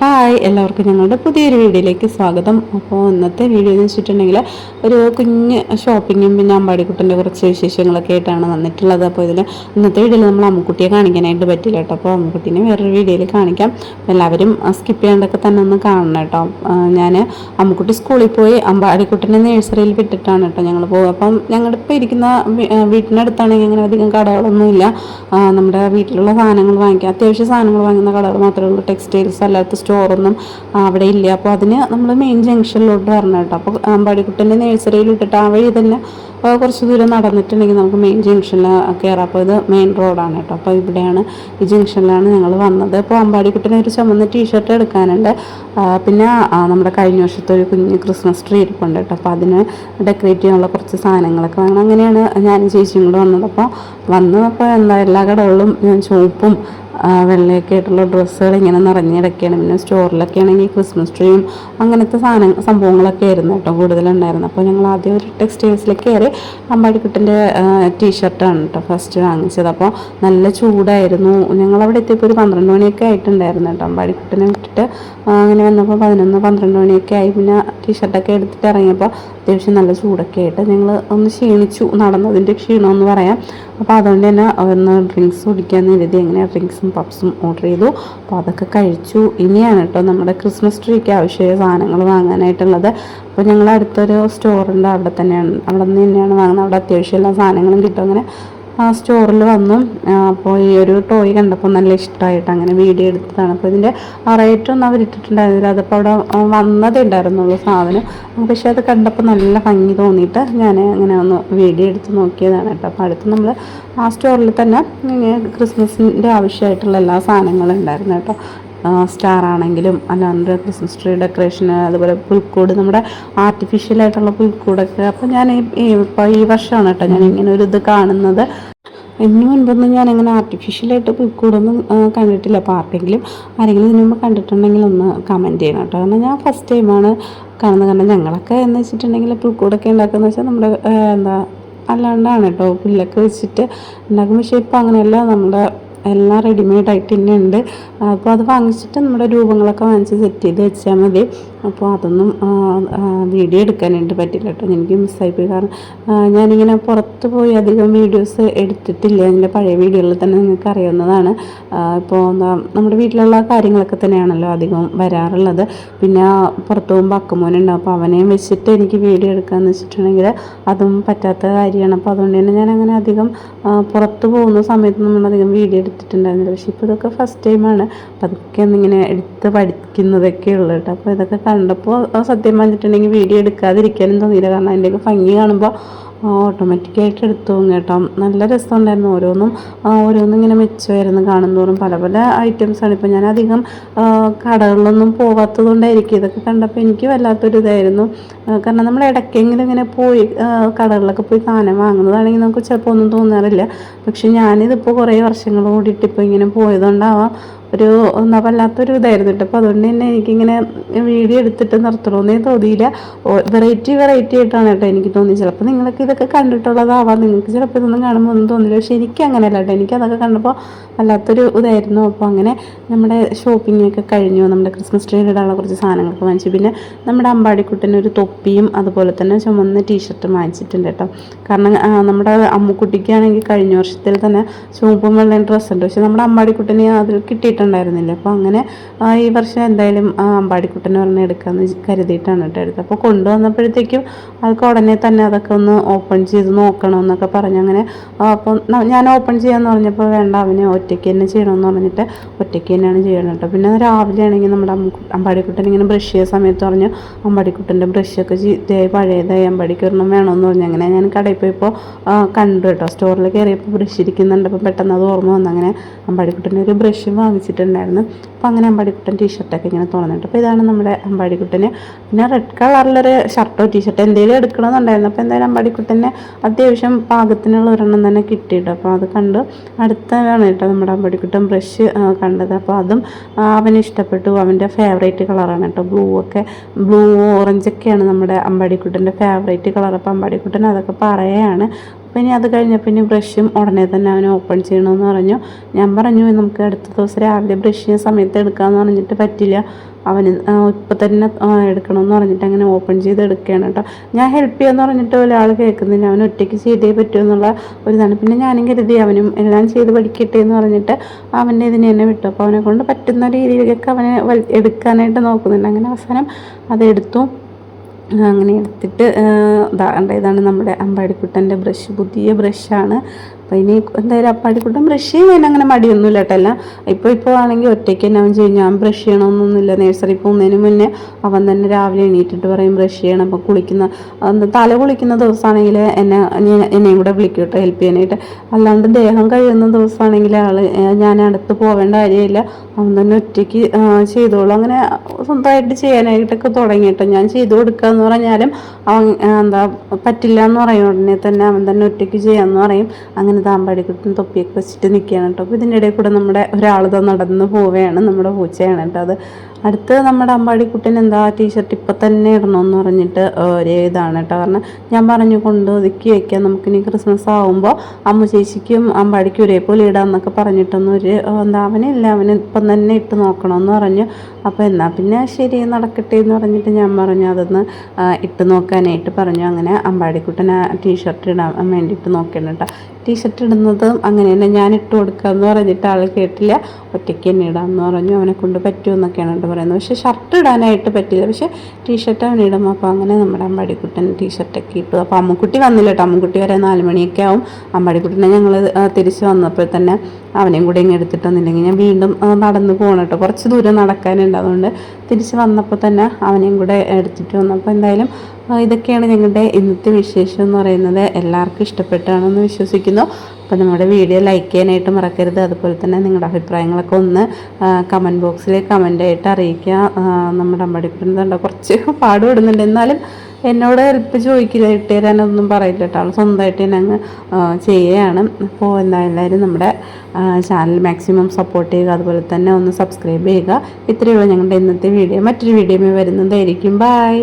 Hi എല്ലാവർക്കും ഞങ്ങളുടെ പുതിയൊരു വീഡിയോയിലേക്ക് സ്വാഗതം. അപ്പോൾ ഇന്നത്തെ വീഡിയോ എന്ന് വെച്ചിട്ടുണ്ടെങ്കിൽ ഒരു കുഞ്ഞ് ഷോപ്പിങ്ങും പിന്നെ അമ്പാടിക്കുട്ടൻ്റെ കുറച്ച് വിശേഷങ്ങളൊക്കെ ആയിട്ടാണ് വന്നിട്ടുള്ളത്. അപ്പോൾ ഇന്നത്തെ വീഡിയോയിൽ നമ്മൾ അമ്മുക്കുട്ടിയെ കാണിക്കാനായിട്ട് പറ്റില്ല കേട്ടോ. അപ്പോൾ അമ്മുക്കുട്ടീനെ വേറൊരു വീഡിയോയിൽ കാണിക്കാം. എല്ലാവരും സ്കിപ്പ് ചെയ്യാണ്ടൊക്കെ തന്നെ ഒന്ന് കാണണം കേട്ടോ. ഞാൻ അമ്മുക്കുട്ടി സ്കൂളിൽ പോയി അമ്പാടിക്കുട്ടനെ നേഴ്സറിയിൽ വിട്ടിട്ടാണ് കേട്ടോ ഞങ്ങൾ പോകുക. അപ്പം ഞങ്ങളുടെ ഇപ്പോൾ ഇരിക്കുന്ന വീട്ടിനടുത്താണെങ്കിൽ അങ്ങനെ അധികം കടകളൊന്നുമില്ല. നമ്മുടെ വീട്ടിലുള്ള സാധനങ്ങൾ വാങ്ങിക്കാം, അത്യാവശ്യ സാധനങ്ങൾ വാങ്ങുന്ന കടകൾ മാത്രമേ ഉള്ളൂ. ടെക്സ്റ്റൈൽസ് അല്ലാത്ത സ്റ്റോറൊന്നും അവിടെ ഇല്ല. അപ്പോൾ അതിന് നമ്മൾ മെയിൻ ജംഗ്ഷനിലോട്ട് വരണം കേട്ടോ. അപ്പോൾ അമ്പാടിക്കുട്ടൻ്റെ നേഴ്സറിയിൽ ഇട്ടിട്ട് ആ വഴി തന്നെ കുറച്ച് ദൂരം നടന്നിട്ടുണ്ടെങ്കിൽ നമുക്ക് മെയിൻ ജംഗ്ഷനിൽ കയറാം. അപ്പോൾ ഇത് മെയിൻ റോഡാണ് കേട്ടോ. അപ്പോൾ ഇവിടെയാണ്, ഈ ജംഗ്ഷനിലാണ് ഞങ്ങൾ വന്നത്. അപ്പോൾ അമ്പാടിക്കുട്ടനെ ഒരു ചുമന്ന ടീഷർട്ട് എടുക്കാനുണ്ട്. പിന്നെ നമ്മുടെ കഴിഞ്ഞ വർഷത്തെ ഒരു കുഞ്ഞ് ക്രിസ്മസ് ട്രീ ഇരിപ്പുണ്ട് കേട്ടോ. അപ്പോൾ അതിന് ഡെക്കറേറ്റ് ചെയ്യാനുള്ള കുറച്ച് സാധനങ്ങളൊക്കെ വാങ്ങണം. അങ്ങനെയാണ് ഞാൻ ചേച്ചിയും കൂടെ വന്നത്. അപ്പോൾ വന്നപ്പോൾ എന്താ എല്ലാ കടകളിലും ചുവപ്പും വെള്ളയൊക്കെ ആയിട്ടുള്ള ഡ്രസ്സുകൾ ഇങ്ങനെ നിറഞ്ഞിടയ്ക്കാണ്. പിന്നെ സ്റ്റോറിലൊക്കെ ആണെങ്കിൽ ക്രിസ്മസ് ട്രീയും അങ്ങനത്തെ സംഭവങ്ങളൊക്കെ ആയിരുന്നു കേട്ടോ കൂടുതലുണ്ടായിരുന്നു. അപ്പോൾ ഞങ്ങൾ ആദ്യം ഒരു ടെക്സ്റ്റൈൽസിലേക്ക് കയറി അമ്പാടിക്കുട്ടൻ്റെ ടീഷർട്ടാണ് കേട്ടോ ഫസ്റ്റ് വാങ്ങിച്ചത്. അപ്പോൾ നല്ല ചൂടായിരുന്നു. ഞങ്ങളവിടെ എത്തിയപ്പോൾ ഒരു 12 മണിയൊക്കെ ആയിട്ടുണ്ടായിരുന്നു കേട്ടോ. അമ്പാടിക്കുട്ടനെ വിട്ടിട്ട് അങ്ങനെ വന്നപ്പോൾ 11-12 മണിയൊക്കെ ആയി. പിന്നെ ടീഷർട്ടൊക്കെ എടുത്തിട്ട് ഇറങ്ങിയപ്പോൾ അത്യാവശ്യം നല്ല ചൂടൊക്കെ ആയിട്ട് ഞങ്ങൾ ഒന്ന് ക്ഷീണിച്ചു, നടന്നതിൻ്റെ ക്ഷീണമെന്ന് പറയാം. അപ്പോൾ അതുകൊണ്ട് തന്നെ ഒന്ന് ഡ്രിങ്ക്സ് കുടിക്കാമെന്ന് കരുതി അങ്ങനെ ഡ്രിങ്ക്സും പപ്സും ഓർഡർ ചെയ്തു. അപ്പോൾ അതൊക്കെ കഴിച്ചു. ഇനിയാണ് കേട്ടോ നമ്മുടെ ക്രിസ്മസ് ട്രീക്ക് ആവശ്യമായ സാധനങ്ങൾ വാങ്ങാനായിട്ടുള്ളത്. അപ്പോൾ ഞങ്ങൾ അടുത്തൊരു സ്റ്റോറുണ്ട്, അവിടെ നിന്ന് തന്നെയാണ് വാങ്ങുന്നത്. അവിടെ അത്യാവശ്യം എല്ലാ സാധനങ്ങളും കിട്ടും. അങ്ങനെ ആ സ്റ്റോറിൽ വന്നു. അപ്പോൾ ഈ ഒരു ടോയ് കണ്ടപ്പോൾ നല്ല ഇഷ്ടമായിട്ട് അങ്ങനെ വീഡിയോ എടുത്തതാണ്. അപ്പോൾ ഇതിൻ്റെ റേറ്റൊന്നും അവരിട്ടിട്ടുണ്ടായിരുന്നില്ല. അതിപ്പോൾ അവിടെ വന്നതേ ഉണ്ടായിരുന്നുള്ളൂ സാധനം. പക്ഷേ അത് കണ്ടപ്പോൾ നല്ല ഭംഗി തോന്നിയിട്ട് ഞാൻ അങ്ങനെ ഒന്ന് വീഡിയോ എടുത്ത് നോക്കിയതാണ് കേട്ടോ. അപ്പോൾ അടുത്ത് നമ്മൾ ആ സ്റ്റോറിൽ തന്നെ ക്രിസ്മസിൻ്റെ ആവശ്യമായിട്ടുള്ള എല്ലാ സാധനങ്ങളും ഉണ്ടായിരുന്നു കേട്ടോ. സ്റ്റാർ ആണെങ്കിലും അല്ലാണ്ട് ക്രിസ്മസ് ട്രീ ഡെക്കറേഷൻ, അതുപോലെ പുൽക്കൂട്, നമ്മുടെ ആർട്ടിഫിഷ്യലായിട്ടുള്ള പുൽക്കൂടൊക്കെ. അപ്പോൾ ഞാൻ ഇപ്പോൾ ഈ വർഷമാണ് കേട്ടോ ഞാൻ ഇങ്ങനെ ഒരു ഇത് കാണുന്നത്. ഇതിന് മുൻപൊന്നും ഞാനങ്ങനെ ആർട്ടിഫിഷ്യലായിട്ട് പുൽക്കൂടൊന്നും കണ്ടിട്ടില്ല. അപ്പോൾ ആരെങ്കിലും ഇതിന് മുമ്പ് കണ്ടിട്ടുണ്ടെങ്കിൽ ഒന്ന് കമൻറ്റ് ചെയ്യണം കേട്ടോ. കാരണം ഞാൻ ഫസ്റ്റ് ടൈമാണ് കാണുന്നത്. കാരണം ഞങ്ങളൊക്കെ എന്ന് വെച്ചിട്ടുണ്ടെങ്കിൽ പുൽക്കൂടൊക്കെ ഉണ്ടാക്കുന്നത് വെച്ചാൽ നമ്മുടെ അല്ലാണ്ടാണ് കേട്ടോ, പുല്ലൊക്കെ വെച്ചിട്ട് ഉണ്ടാക്കും. പക്ഷേ ഇപ്പോൾ അങ്ങനെയല്ല, നമ്മുടെ എല്ലാം റെഡിമെയ്ഡായിട്ട് തന്നെ ഉണ്ട്. അപ്പോൾ അത് വാങ്ങിച്ചിട്ട് നമ്മുടെ രൂപങ്ങളൊക്കെ വാങ്ങിച്ച് സെറ്റ് ചെയ്ത് വെച്ചാൽ മതി. അപ്പോൾ അതൊന്നും വീഡിയോ എടുക്കാനായിട്ട് പറ്റില്ല കേട്ടോ, എനിക്ക് മിസ്സായിപ്പോയി. കാരണം ഞാനിങ്ങനെ പുറത്ത് പോയി അധികം വീഡിയോസ് എടുത്തിട്ടില്ല. അതിൻ്റെ പഴയ വീഡിയോകളിൽ തന്നെ നിങ്ങൾക്ക് അറിയാവുന്നതാണ്. ഇപ്പോൾ നമ്മുടെ വീട്ടിലുള്ള കാര്യങ്ങളൊക്കെ തന്നെയാണല്ലോ അധികം വരാറുള്ളത്. പിന്നെ പുറത്ത് പോകുമ്പോൾ അക്കമോനുണ്ടാവും. അപ്പോൾ അവനെയും വെച്ചിട്ട് എനിക്ക് വീഡിയോ എടുക്കാമെന്ന് വെച്ചിട്ടുണ്ടെങ്കിൽ അതും പറ്റാത്ത കാര്യമാണ്. അപ്പോൾ അതുകൊണ്ട് തന്നെ ഞാനങ്ങനെ അധികം പുറത്ത് പോകുന്ന സമയത്ത് നമ്മളധികം വീഡിയോ എടുത്തിട്ടുണ്ടായിരുന്നില്ല. പക്ഷേ ഇപ്പോൾ ഇതൊക്കെ ഫസ്റ്റ് ടൈമാണ്. അപ്പോൾ അതൊക്കെ ഒന്നിങ്ങനെ എടുത്ത് പഠിക്കുന്നതൊക്കെ ഉള്ളൂ കേട്ടോ. അപ്പോൾ ഇതൊക്കെ കണ്ടപ്പോൾ സത്യം പറഞ്ഞിട്ടുണ്ടെങ്കിൽ വീഡിയോ എടുക്കാതിരിക്കാനും തോന്നിയില്ല. കാരണം അതിൻ്റെയൊക്കെ ഭംഗി കാണുമ്പോൾ ഓട്ടോമാറ്റിക്കായിട്ട് എടുത്തു പോകും കേട്ടോ. നല്ല രസമുണ്ടായിരുന്നു. ഓരോന്നും ഇങ്ങനെ മെച്ചമായിരുന്നു കാണുന്നതോറും. പല പല ഐറ്റംസാണ്. ഇപ്പോൾ ഞാൻ അധികം കടകളിലൊന്നും പോകാത്തത് കൊണ്ടായിരിക്കും ഇതൊക്കെ കണ്ടപ്പോൾ എനിക്ക് വല്ലാത്തൊരു ഇതായിരുന്നു. കാരണം നമ്മൾ ഇടയ്ക്കെങ്കിലും ഇങ്ങനെ പോയി കടകളിലൊക്കെ പോയി സാധനം വാങ്ങുന്നതാണെങ്കിൽ നമുക്ക് ചിലപ്പോൾ ഒന്നും തോന്നാറില്ല. പക്ഷെ ഞാനിതിപ്പോൾ കുറേ വർഷങ്ങൾ കൂടിയിട്ട് ഇപ്പോൾ ഇങ്ങനെ പോയതുകൊണ്ടാവാം ഒരു വല്ലാത്തൊരു ഇതായിരുന്നു കേട്ടോ. അപ്പോൾ അതുകൊണ്ട് തന്നെ എനിക്കിങ്ങനെ വീഡിയോ എടുത്തിട്ട് നിർത്തണമെന്നേ തോന്നിയില്ല. വെറൈറ്റി ആയിട്ടാണ് കേട്ടോ എനിക്ക് തോന്നി. ചിലപ്പോൾ നിങ്ങൾക്ക് ഇതൊക്കെ കണ്ടിട്ടുള്ളതാവാം, നിങ്ങൾക്ക് ചിലപ്പോൾ ഇതൊന്നും കാണുമ്പോൾ ഒന്നും തോന്നില്ല. പക്ഷേ എനിക്ക് അങ്ങനെയല്ല കേട്ടോ, എനിക്കതൊക്കെ കണ്ടപ്പോൾ വല്ലാത്തൊരു ഇതായിരുന്നു. അപ്പോൾ അങ്ങനെ നമ്മുടെ ഷോപ്പിങ്ങൊക്കെ കഴിഞ്ഞു. നമ്മുടെ ക്രിസ്മസ് ട്രീ ഇടാനുള്ള കുറച്ച് സാധനങ്ങളൊക്കെ വാങ്ങിച്ചു. പിന്നെ നമ്മുടെ അമ്പാടിക്കുട്ടന് ഒരു തൊപ്പിയും അതുപോലെ തന്നെ ചുമന്ന ടീഷർട്ടും വാങ്ങിച്ചിട്ടുണ്ട് കേട്ടോ. കാരണം നമ്മുടെ അമ്മുക്കുട്ടിക്കാണെങ്കിൽ കഴിഞ്ഞ വർഷത്തിൽ തന്നെ ചുവപ്പും വെള്ളയും ഡ്രസ്സുണ്ട്. പക്ഷേ നമ്മുടെ അമ്പാടിക്കുട്ടനെ അതിൽ കിട്ടിയിട്ടുണ്ടായിരുന്നില്ല. അപ്പോൾ അങ്ങനെ ഈ വർഷം എന്തായാലും അമ്പാടിക്കുട്ടനെ പറഞ്ഞ് എടുക്കാമെന്ന് കരുതിയിട്ടാണ് കേട്ടോ എടുത്തത്. അപ്പോൾ കൊണ്ടുവന്നപ്പോഴത്തേക്കും ആൾക്ക് ഉടനെ തന്നെ അതൊക്കെ ഒന്ന് ഓപ്പൺ ചെയ്ത് നോക്കണമെന്നൊക്കെ പറഞ്ഞു. അങ്ങനെ അപ്പോൾ ഞാൻ ഓപ്പൺ ചെയ്യാമെന്ന് പറഞ്ഞപ്പോൾ വേണ്ട, അവനെ ഒറ്റയ്ക്ക് തന്നെ ചെയ്യണമെന്ന് പറഞ്ഞിട്ട് ഒറ്റയ്ക്ക് തന്നെയാണ് ചെയ്യണം കേട്ടോ. പിന്നെ രാവിലെ ആണെങ്കിൽ നമ്മുടെ അമ്പാടിക്കുട്ടൻ ഇങ്ങനെ ബ്രഷ് ചെയ്യുന്ന സമയത്ത് പറഞ്ഞു അമ്പാടിക്കുട്ടൻ്റെ ബ്രഷൊക്കെ പഴയതായി, അമ്പാടിക്ക് ഒരെണ്ണം വേണമെന്ന് പറഞ്ഞു. അങ്ങനെ ഞാൻ കടയിൽ പോയപ്പോൾ കണ്ടു കേട്ടോ. സ്റ്റോറിൽ കയറിയപ്പോൾ ബ്രഷ് ഇരിക്കുന്നുണ്ട്. അപ്പോൾ പെട്ടെന്ന് അത് ഓർമ്മ വന്നു. അങ്ങനെ അമ്പാടിക്കുട്ടൻ്റെ ഒരു ബ്രഷ് വാങ്ങിച്ചിട്ടുണ്ടായിരുന്നു. അപ്പോൾ അങ്ങനെ അമ്പാടിക്കുട്ടൻ ടീഷർട്ടൊക്കെ ഇങ്ങനെ തുറന്നിട്ട്. അപ്പോൾ ഇതാണ് നമ്മുടെ അമ്പാടിക്കുട്ടന്. പിന്നെ റെഡ് കളറിലൊരു ഷർട്ടോ ടീഷർട്ടോ എന്തെങ്കിലും എടുക്കണമെന്നുണ്ടായിരുന്നു. അപ്പോൾ എന്തായാലും അമ്പാടിക്കുട്ടനെ അത്യാവശ്യം പാകത്തിനുള്ള ഒരെണ്ണം തന്നെ കിട്ടിയിട്ടോ. അപ്പോൾ അത് കണ്ടു. അടുത്താണ് കേട്ടോ നമ്മുടെ അമ്പാടിക്കുട്ടൻ ബ്രഷ് കണ്ടത്. അപ്പോൾ അതും അവന് ഇഷ്ടപ്പെട്ടു. അവൻ്റെ ഫേവറേറ്റ് കളറാണ് കേട്ടോ. ബ്ലൂ ഓറഞ്ചൊക്കെയാണ് നമ്മുടെ അമ്പാടിക്കുട്ടൻ്റെ ഫേവറേറ്റ് കളർ. അപ്പോൾ അമ്പാടിക്കുട്ടൻ അതൊക്കെ പറയുകയാണ്. അപ്പോൾ ഇനി അത് കഴിഞ്ഞപ്പോൾ ഇനി ബ്രഷും ഉടനെ തന്നെ അവന് ഓപ്പൺ ചെയ്യണമെന്ന് പറഞ്ഞു. ഞാൻ പറഞ്ഞു നമുക്ക് അടുത്ത ദിവസം രാവിലെ ബ്രഷ് ചെയ്യുന്ന സമയത്ത് എടുക്കാമെന്ന് പറഞ്ഞിട്ട് പറ്റില്ല, അവന് ഇപ്പം തന്നെ എടുക്കണമെന്ന് പറഞ്ഞിട്ട് അങ്ങനെ ഓപ്പൺ ചെയ്ത് എടുക്കുകയാണ് കേട്ടോ. ഞാൻ ഹെൽപ്പ് ചെയ്യാമെന്ന് പറഞ്ഞിട്ട് ഒരാൾ കേൾക്കുന്നില്ല, അവൻ ഒറ്റയ്ക്ക് ചെയ്തേ പറ്റൂ എന്നുള്ള ഒരു ഇതാണ്. പിന്നെ ഞാനും കരുതി അവനും എല്ലാം ചെയ്ത് പഠിക്കട്ടെ എന്ന് പറഞ്ഞിട്ട് അവൻ്റെ ഇതിന് തന്നെ വിട്ടു. അപ്പോൾ അവനെ കൊണ്ട് പറ്റുന്ന രീതിയിലൊക്കെ അവനെ എടുക്കാനായിട്ട് നോക്കുന്നുണ്ട്. അങ്ങനെ അവസാനം അതെടുത്തു. അങ്ങനെ എടുത്തിട്ട് ഇതാണ് നമ്മുടെ അമ്പാടിക്കുട്ടൻ്റെ ബ്രഷ്, പുതിയ ബ്രഷാണ്. അപ്പോൾ ഇനി എന്തായാലും അപ്പാടിക്കുട്ടൻ ബ്രഷ് ചെയ്യാൻ അങ്ങനെ മടിയൊന്നുമില്ല കേട്ടോ. എല്ലാം ഇപ്പോൾ ആണെങ്കിൽ ഒറ്റയ്ക്ക് തന്നെ അവൻ ചെയ്യും, ഞാൻ ബ്രഷ് ചെയ്യണമെന്നൊന്നുമില്ല. നഴ്സറി പോകുന്നതിന് മുന്നേ അവൻ തന്നെ രാവിലെ എണീറ്റിട്ട് പറയും ബ്രഷ് ചെയ്യണം. അപ്പോൾ തല കുളിക്കുന്ന ദിവസമാണെങ്കിൽ എന്നെയും കൂടെ വിളിക്കും കേട്ടോ ഹെൽപ്പ് ചെയ്യാനായിട്ട്. അല്ലാണ്ട് ദേഹം കഴുകുന്ന ദിവസമാണെങ്കിൽ ഞാൻ അടുത്ത് പോവേണ്ട കാര്യമില്ല, അവൻ തന്നെ ഒറ്റയ്ക്ക് ചെയ്തോളൂ. അങ്ങനെ സ്വന്തമായിട്ട് ചെയ്യാനായിട്ടൊക്കെ തുടങ്ങി കേട്ടോ. ഞാൻ ചെയ്തു കൊടുക്കുക എന്ന് പറഞ്ഞാലും അവൻ പറ്റില്ല എന്ന് പറയും, ഉടനെ തന്നെ അവൻ തന്നെ ഒറ്റയ്ക്ക് ചെയ്യാമെന്ന് പറയും. അങ്ങനെ അമ്പാടിക്കുട്ടൻ തൊപ്പിയൊക്കെ വെച്ചിട്ട് നിൽക്കുകയാണ് കേട്ടോ. അപ്പോൾ ഇതിൻ്റെ ഇടയിൽ കൂടെ നമ്മുടെ ഒരാൾ നടന്ന് പോവുകയാണ്, നമ്മുടെ പൂച്ചയാണ് കേട്ടോ അത്. അടുത്ത് നമ്മുടെ അമ്പാടിക്കുട്ടൻ ടീഷർട്ട് ഇപ്പം തന്നെ ഇടണമെന്ന് പറഞ്ഞിട്ട് ഒരേ ഇതാണ് കേട്ടോ. കാരണം ഞാൻ പറഞ്ഞു ഒതുക്കി വയ്ക്കാം, നമുക്കിനി ക്രിസ്മസ് ആകുമ്പോൾ അമ്മു ചേച്ചിക്കും അമ്പാടിക്കും ഒരേപോലെ ഇടാമെന്നൊക്കെ പറഞ്ഞിട്ടൊന്നും അവനില്ല, അവന് ഇപ്പം തന്നെ ഇട്ട് നോക്കണമെന്ന് പറഞ്ഞു. അപ്പോൾ എന്നാൽ പിന്നെ ശരി നടക്കട്ടെ എന്ന് പറഞ്ഞിട്ട് ഞാൻ പറഞ്ഞു അതൊന്ന് ഇട്ട് നോക്കാനായിട്ട് പറഞ്ഞു. അങ്ങനെ അമ്പാടിക്കുട്ടൻ ആ ടീഷർട്ട് ഇടാൻ വേണ്ടിയിട്ട് നോക്കണം കേട്ടോ. ടീഷർട്ട് ഇടുന്നത് അങ്ങനെ തന്നെ ഞാൻ ഇട്ട് കൊടുക്കാമെന്ന് പറഞ്ഞിട്ട് ആൾ കേട്ടില്ല, ഒറ്റയ്ക്ക് തന്നെ ഇടാമെന്ന് പറഞ്ഞു. അവനെ കൊണ്ട് പറ്റുമെന്നൊക്കെയാണ് കേട്ടോ പറയുന്നത്. പക്ഷേ ഷർട്ട് ഇടാനായിട്ട് പറ്റില്ല, പക്ഷേ ടീഷർട്ട് അവൻ ഇടും. അപ്പോൾ അങ്ങനെ നമ്മുടെ അമ്പാടിക്കുട്ടൻ ടീഷർട്ടൊക്കെ ഇട്ടു. അപ്പോൾ അമ്മുക്കുട്ടി വന്നില്ല കേട്ടോ, അമ്മുക്കുട്ടി വരെ 4 മണിയൊക്കെ ആവും. അമ്പാടിക്കുട്ടനെ ഞങ്ങൾ തിരിച്ച് വന്നപ്പോൾ തന്നെ അവനെയും കൂടെ ഇങ്ങനെ എടുത്തിട്ട് വന്നില്ലെങ്കിൽ ഞാൻ വീണ്ടും നടന്ന് പോകണം കേട്ടോ, കുറച്ച് ദൂരം നടക്കാനുണ്ട്. അതുകൊണ്ട് തിരിച്ച് വന്നപ്പോൾ തന്നെ അവനെയും കൂടെ എടുത്തിട്ട് വന്നു. അപ്പോൾ എന്തായാലും ഇതൊക്കെയാണ് ഞങ്ങളുടെ ഇന്നത്തെ വിശേഷം എന്ന് പറയുന്നത്. എല്ലാവർക്കും ഇഷ്ടപ്പെട്ടാണെന്ന് വിശ്വസിക്കുന്നു. അപ്പോൾ നമ്മുടെ വീഡിയോ ലൈക്ക് ചെയ്യാനായിട്ട് മറക്കരുത്. അതുപോലെ തന്നെ നിങ്ങളുടെ അഭിപ്രായങ്ങളൊക്കെ ഒന്ന് കമൻറ്റ് ബോക്സിൽ കമൻ്റായിട്ട് അറിയിക്കുക. നമ്മുടെ അമ്പാടിക്കുട്ടൻ കുറച്ച് പാടുപെടുന്നുണ്ട്, എന്നാലും എന്നോട് ഹെൽപ്പ് ചോദിക്കില്ല, ഇട്ട് തരാനൊന്നും പറയില്ല കേട്ടോ. ആൾ സ്വന്തമായിട്ട് തന്നെ അങ്ങ് ചെയ്യുകയാണ്. അപ്പോൾ എല്ലാവരും നമ്മുടെ ചാനൽ മാക്സിമം സപ്പോർട്ട് ചെയ്യുക, അതുപോലെ തന്നെ ഒന്ന് സബ്സ്ക്രൈബ് ചെയ്യുക. ഇത്രയേ ഉള്ളൂ ഞങ്ങളുടെ ഇന്നത്തെ വീഡിയോ. മറ്റൊരു വീഡിയോയിൽ വരുന്നതായിരിക്കും. ബൈ.